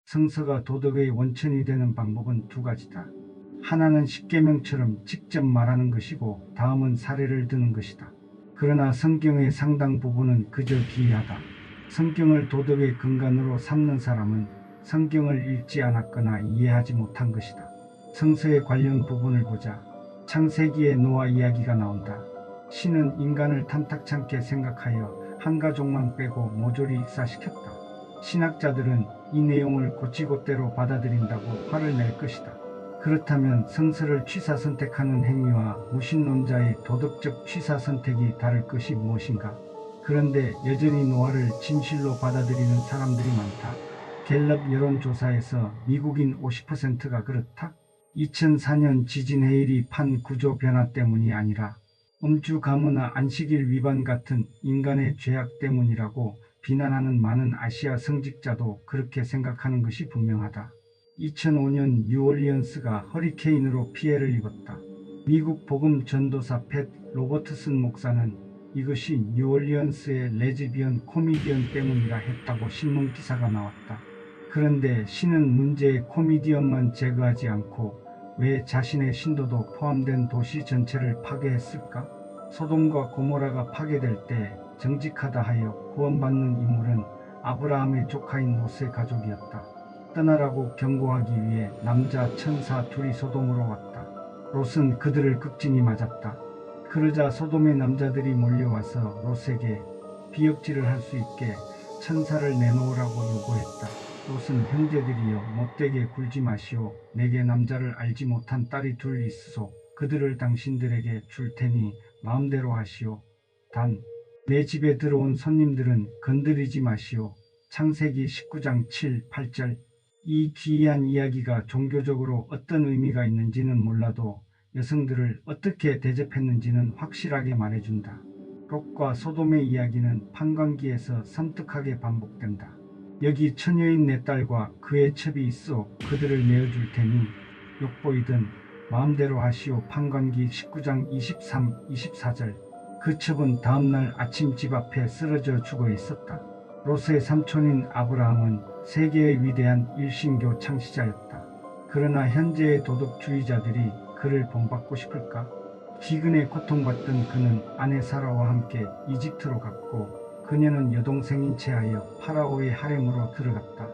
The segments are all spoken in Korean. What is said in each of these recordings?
성서가 도덕의 원천이 되는 방법은 두 가지다. 하나는 십계명처럼 직접 말하는 것이고 다음은 사례를 드는 것이다. 그러나 성경의 상당 부분은 그저 기이하다. 성경을 도덕의 근간으로 삼는 사람은 성경을 읽지 않았거나 이해하지 못한 것이다. 성서의 관련 부분을 보자. 창세기에 노아 이야기가 나온다. 신은 인간을 탐탁찮게 생각하여 한 가족만 빼고 모조리 익사시켰다. 신학자들은 이 내용을 곧지곧대로 받아들인다고 화를 낼 것이다. 그렇다면 성서를 취사 선택하는 행위와 무신론자의 도덕적 취사 선택이 다를 것이 무엇인가? 그런데 여전히 노아를 진실로 받아들이는 사람들이 많다. 갤럽 여론조사에서 미국인 50%가 그렇다. 2004년 지진 해일이 판 구조 변화 때문이 아니라 음주 가무나 안식일 위반 같은 인간의 죄악 때문이라고 비난하는 많은 아시아 성직자도 그렇게 생각하는 것이 분명하다. 2005년 뉴올리언스가 허리케인으로 피해를 입었다. 미국 복음 전도사 팻 로버트슨 목사는 이것이 뉴올리언스의 레즈비언 코미디언 때문이라 했다고 신문 기사가 나왔다. 그런데 신은 문제의 코미디언만 제거하지 않고 왜 자신의 신도도 포함된 도시 전체를 파괴했을까? 소돔과 고모라가 파괴될 때 정직하다 하여 구원받는 인물은 아브라함의 조카인 롯의 가족이었다. 떠나라고 경고하기 위해 남자 천사 둘이 소돔으로 왔다. 롯은 그들을 극진히 맞았다. 그러자 소돔의 남자들이 몰려와서 롯에게 비역질을 할 수 있게 천사를 내놓으라고 요구했다. 롯은 형제들이여 못되게 굴지 마시오. 내게 남자를 알지 못한 딸이 둘 있으소. 그들을 당신들에게 줄 테니 마음대로 하시오. 단 내 집에 들어온 손님들은 건드리지 마시오. 창세기 19장 7, 8절. 이 기이한 이야기가 종교적으로 어떤 의미가 있는지는 몰라도 여성들을 어떻게 대접했는지는 확실하게 말해준다. 롯과 소돔의 이야기는 판관기에서 섬뜩하게 반복된다. 여기 처녀인 내 딸과 그의 첩이 있어 그들을 내어줄 테니 욕보이든 마음대로 하시오. 판관기 19장 23, 24절. 그 첩은 다음날 아침 집 앞에 쓰러져 죽어 있었다. 롯의 삼촌인 아브라함은 세계의 위대한 일신교 창시자였다. 그러나 현재의 도덕주의자들이 그를 본받고 싶을까? 기근에 고통받던 그는 아내 사라와 함께 이집트로 갔고 그녀는 여동생인 채 하여 파라오의 하렘으로 들어갔다.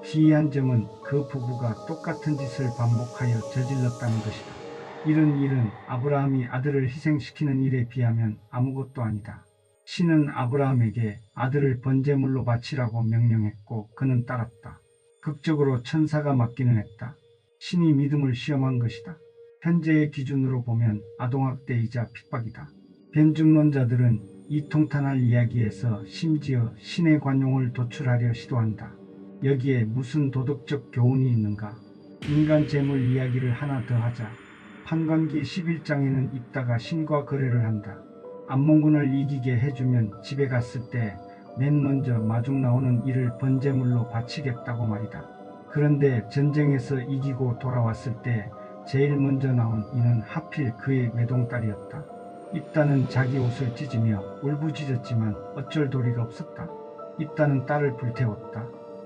기이한 점은 그 부부가 똑같은 짓을 반복하여 저질렀다는 것이다. 이런 일은 아브라함이 아들을 희생시키는 일에 비하면 아무것도 아니다. 신은 아브라함에게 아들을 번제물로 바치라고 명령했고 그는 따랐다. 극적으로 천사가 맞기는 했다. 신이 믿음을 시험한 것이다. 현재의 기준으로 보면 아동학대이자 핍박이다. 변증론자들은 이 통탄할 이야기에서 심지어 신의 관용을 도출하려 시도한다. 여기에 무슨 도덕적 교훈이 있는가? 인간 재물 이야기를 하나 더 하자. 판관기 11장에는 입다가 신과 거래를 한다. 암몽군을 이기게 해주면 집에 갔을 때 맨 먼저 마중 나오는 이를 번제물로 바치겠다고 말이다. 그런데 전쟁에서 이기고 돌아왔을 때 제일 먼저 나온 이는 하필 그의 외동딸이었다. 입다는 자기 옷을 찢으며 울부짖었지만 어쩔 도리가 없었다. 입다는 딸을 불태웠다.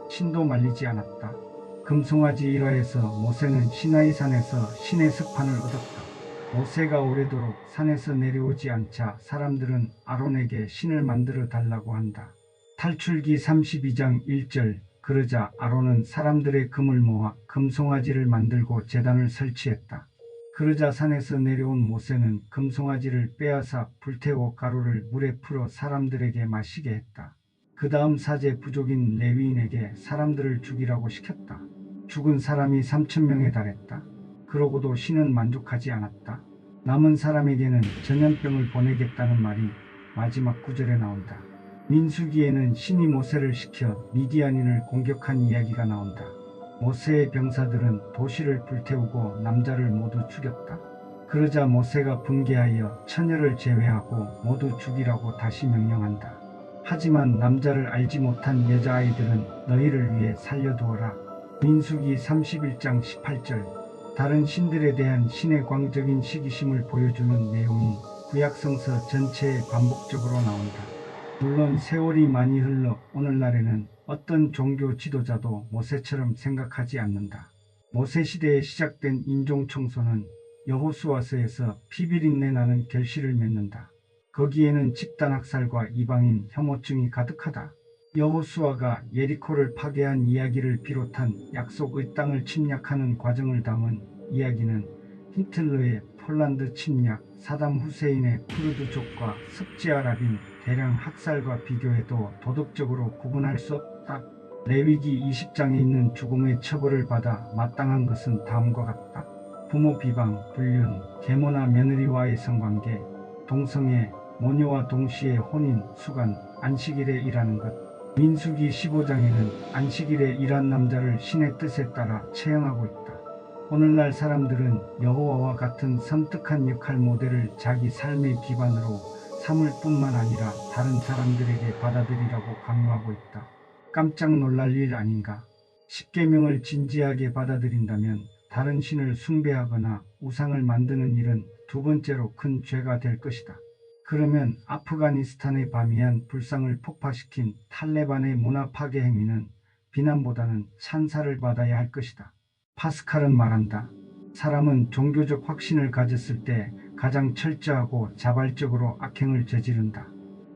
신도 말리지 않았다. 금송아지 일화에서 모세는 시나이산에서 신의 석판을 얻었다. 모세가 오래도록 산에서 내려오지 않자 사람들은 아론에게 신을 만들어 달라고 한다. 탈출기 32장 1절. 그러자 아론은 사람들의 금을 모아 금송아지를 만들고 제단을 설치했다. 그러자 산에서 내려온 모세는 금송아지를 빼앗아 불태워 가루를 물에 풀어 사람들에게 마시게 했다. 그 다음 사제 부족인 레위인에게 사람들을 죽이라고 시켰다. 죽은 사람이 3,000명에 달했다. 그러고도 신은 만족하지 않았다. 남은 사람에게는 전염병을 보내겠다는 말이 마지막 구절에 나온다. 민수기에는 신이 모세를 시켜 미디안인을 공격한 이야기가 나온다. 모세의 병사들은 도시를 불태우고 남자를 모두 죽였다. 그러자 모세가 분개하여 처녀를 제외하고 모두 죽이라고 다시 명령한다. 하지만 남자를 알지 못한 여자아이들은 너희를 위해 살려두어라. 민수기 31장 18절. 다른 신들에 대한 신의 광적인 시기심을 보여주는 내용이 구약성서 전체에 반복적으로 나온다. 물론 세월이 많이 흘러 오늘날에는 어떤 종교 지도자도 모세처럼 생각하지 않는다. 모세 시대에 시작된 인종 청소는 여호수아서에서 피비린내 나는 결실을 맺는다. 거기에는 집단 학살과 이방인 혐오증이 가득하다. 여호수아가 예리코를 파괴한 이야기를 비롯한 약속의 땅을 침략하는 과정을 담은 이야기는 히틀러의 폴란드 침략, 사담 후세인의 쿠르드족과 습지 아랍인 대량 학살과 비교해도 도덕적으로 구분할 수 없다. 레위기 20장에 있는 죽음의 처벌을 받아 마땅한 것은 다음과 같다. 부모 비방, 불륜, 계모나 며느리와의 성관계, 동성애, 모녀와 동시에 혼인, 수간, 안식일에 일하는 것. 민수기 15장에는 안식일에 일한 남자를 신의 뜻에 따라 처형하고 있다. 오늘날 사람들은 여호와와 같은 섬뜩한 역할 모델을 자기 삶의 기반으로 삼을 뿐만 아니라 다른 사람들에게 받아들이라고 강요하고 있다. 깜짝 놀랄 일 아닌가? 십계명을 진지하게 받아들인다면 다른 신을 숭배하거나 우상을 만드는 일은 두 번째로 큰 죄가 될 것이다. 그러면 아프가니스탄의 바미안 불상을 폭파시킨 탈레반의 문화 파괴 행위는 비난보다는 찬사를 받아야 할 것이다. 파스칼은 말한다. 사람은 종교적 확신을 가졌을 때 가장 철저하고 자발적으로 악행을 저지른다.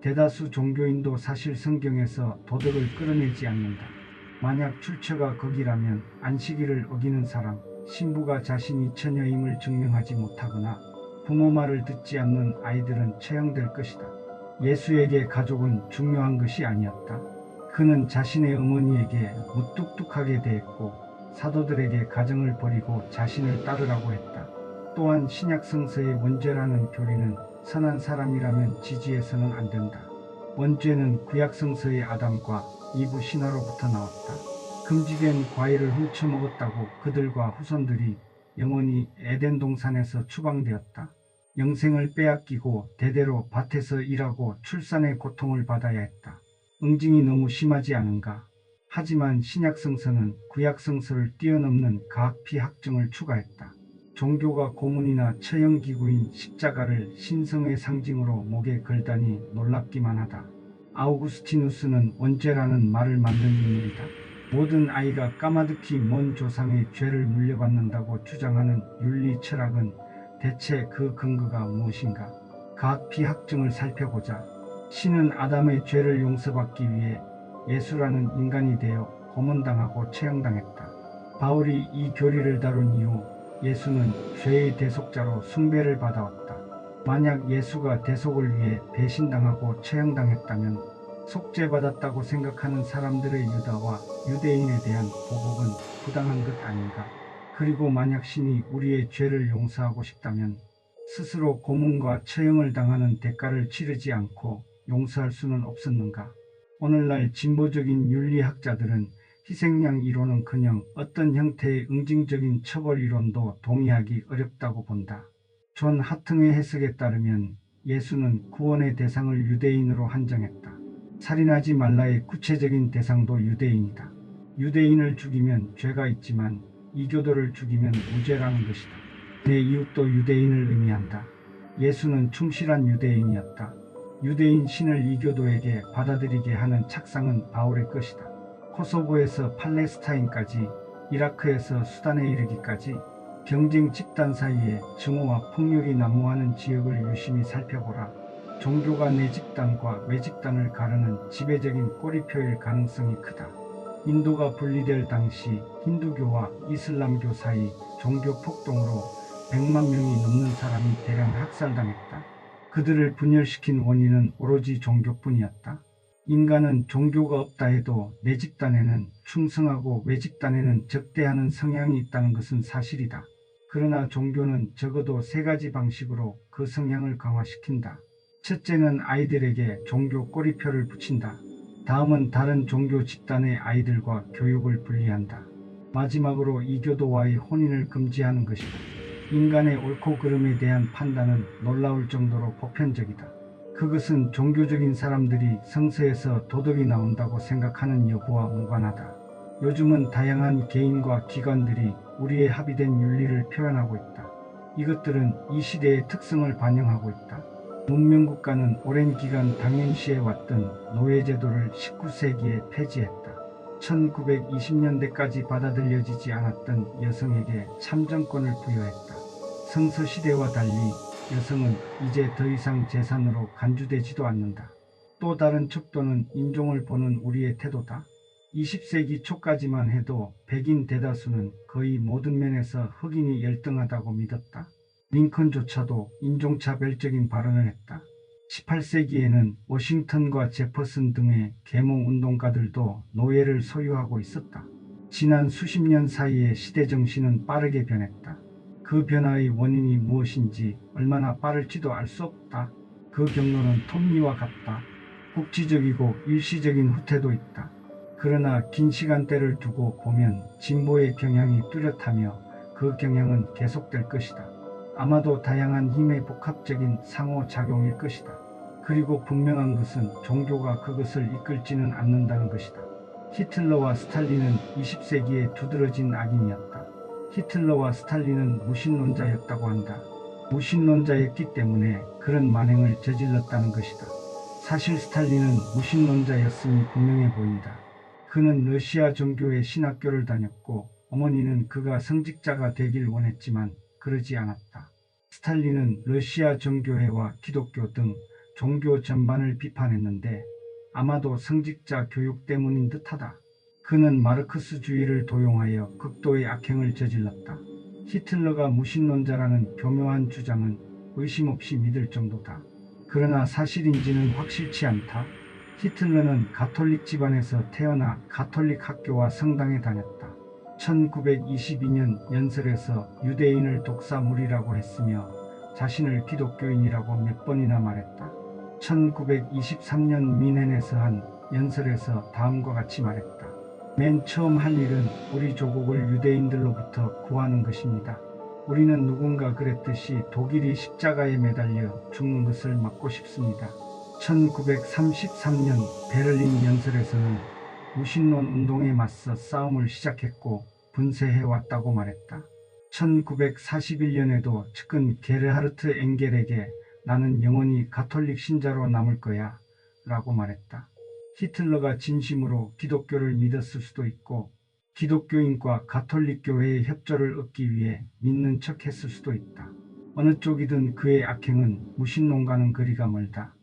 대다수 종교인도 사실 성경에서 도덕을 끌어내지 않는다. 만약 출처가 거기라면 안식일을 어기는 사람, 신부가 자신이 처녀임을 증명하지 못하거나 부모 말을 듣지 않는 아이들은 처형될 것이다. 예수에게 가족은 중요한 것이 아니었다. 그는 자신의 어머니에게 무뚝뚝하게 대했고 사도들에게 가정을 버리고 자신을 따르라고 했다. 또한 신약 성서의 원죄라는 교리는 선한 사람이라면 지지해서는 안 된다. 원죄는 구약 성서의 아담과 이브 신화로부터 나왔다. 금지된 과일을 훔쳐 먹었다고 그들과 후손들이 영원히 에덴 동산에서 추방되었다. 영생을 빼앗기고 대대로 밭에서 일하고 출산의 고통을 받아야 했다. 응징이 너무 심하지 않은가? 하지만 신약 성서는 구약 성서를 뛰어넘는 가학피 학증을 추가했다. 종교가 고문이나 처형기구인 십자가를 신성의 상징으로 목에 걸다니 놀랍기만 하다. 아우구스티누스는 원죄라는 말을 만든 인물이다. 모든 아이가 까마득히 먼 조상의 죄를 물려받는다고 주장하는 윤리 철학은 대체 그 근거가 무엇인가? 가학피 학증을 살펴보자. 신은 아담의 죄를 용서받기 위해 예수라는 인간이 되어 고문당하고 처형당했다. 바울이 이 교리를 다룬 이후 예수는 죄의 대속자로 숭배를 받아왔다. 만약 예수가 대속을 위해 배신당하고 처형당했다면 속죄받았다고 생각하는 사람들의 유다와 유대인에 대한 보복은 부당한 것 아닌가? 그리고 만약 신이 우리의 죄를 용서하고 싶다면 스스로 고문과 처형을 당하는 대가를 치르지 않고 용서할 수는 없었는가? 오늘날 진보적인 윤리학자들은 희생양 이론은커녕 어떤 형태의 응징적인 처벌 이론도 동의하기 어렵다고 본다. 존 하팅의 해석에 따르면 예수는 구원의 대상을 유대인으로 한정했다. 살인하지 말라의 구체적인 대상도 유대인이다. 유대인을 죽이면 죄가 있지만 이교도를 죽이면 무죄라는 것이다. 내 이웃도 유대인을 의미한다. 예수는 충실한 유대인이었다. 유대인 신을 이교도에게 받아들이게 하는 착상은 바울의 것이다. 코소보에서 팔레스타인까지, 이라크에서 수단에 이르기까지 경쟁 집단 사이에 증오와 폭력이 난무하는 지역을 유심히 살펴보라. 종교가 내 집단과 외 집단을 가르는 지배적인 꼬리표일 가능성이 크다. 인도가 분리될 당시 힌두교와 이슬람교 사이 종교 폭동으로 100만 명이 넘는 사람이 대량 학살당했다. 그들을 분열시킨 원인은 오로지 종교뿐이었다. 인간은 종교가 없다 해도 내 집단에는 충성하고 외 집단에는 적대하는 성향이 있다는 것은 사실이다. 그러나 종교는 적어도 세 가지 방식으로 그 성향을 강화시킨다. 첫째는 아이들에게 종교 꼬리표를 붙인다. 다음은 다른 종교 집단의 아이들과 교육을 분리한다. 마지막으로 이교도와의 혼인을 금지하는 것이다. 인간의 옳고 그름에 대한 판단은 놀라울 정도로 보편적이다. 그것은 종교적인 사람들이 성서에서 도덕이 나온다고 생각하는 여부와 무관하다. 요즘은 다양한 개인과 기관들이 우리의 합의된 윤리를 표현하고 있다. 이것들은 이 시대의 특성을 반영하고 있다. 문명국가는 오랜 기간 당연시해왔던 노예제도를 19세기에 폐지했다. 1920년대까지 받아들여지지 않았던 여성에게 참정권을 부여했다. 성서시대와 달리 여성은 이제 더 이상 재산으로 간주되지도 않는다. 또 다른 척도는 인종을 보는 우리의 태도다. 20세기 초까지만 해도 백인 대다수는 거의 모든 면에서 흑인이 열등하다고 믿었다. 링컨조차도 인종차별적인 발언을 했다. 18세기에는 워싱턴과 제퍼슨 등의 계몽운동가들도 노예를 소유하고 있었다. 지난 수십 년 사이에 시대 정신은 빠르게 변했다. 그 변화의 원인이 무엇인지 얼마나 빠를지도 알 수 없다. 그 경로는 톱니와 같다. 국지적이고 일시적인 후퇴도 있다. 그러나 긴 시간대를 두고 보면 진보의 경향이 뚜렷하며 그 경향은 계속될 것이다. 아마도 다양한 힘의 복합적인 상호작용일 것이다. 그리고 분명한 것은 종교가 그것을 이끌지는 않는다는 것이다. 히틀러와 스탈린은 20세기에 두드러진 악인이었다. 히틀러와 스탈린은 무신론자였다고 한다. 무신론자였기 때문에 그런 만행을 저질렀다는 것이다. 사실 스탈린은 무신론자였음이 분명해 보인다. 그는 러시아 종교의 신학교를 다녔고 어머니는 그가 성직자가 되길 원했지만 그러지 않았다. 스탈린은 러시아 종교회와 기독교 등 종교 전반을 비판했는데 아마도 성직자 교육 때문인 듯하다. 그는 마르크스주의를 도용하여 극도의 악행을 저질렀다. 히틀러가 무신론자라는 교묘한 주장은 의심 없이 믿을 정도다. 그러나 사실인지는 확실치 않다. 히틀러는 가톨릭 집안에서 태어나 가톨릭 학교와 성당에 다녔다. 1922년 연설에서 유대인을 독사물이라고 했으며 자신을 기독교인이라고 몇 번이나 말했다. 1923년 미넨에서 한 연설에서 다음과 같이 말했다. 맨 처음 할 일은 우리 조국을 유대인들로부터 구하는 것입니다. 우리는 누군가 그랬듯이 독일이 십자가에 매달려 죽는 것을 막고 싶습니다. 1933년 베를린 연설에서는 무신론 운동에 맞서 싸움을 시작했고 분쇄해왔다고 말했다. 1941년에도 측근 게르하르트 엥겔에게 나는 영원히 가톨릭 신자로 남을 거야 라고 말했다. 히틀러가 진심으로 기독교를 믿었을 수도 있고 기독교인과 가톨릭 교회의 협조를 얻기 위해 믿는 척 했을 수도 있다. 어느 쪽이든 그의 악행은 무신론과는 거리가 멀다.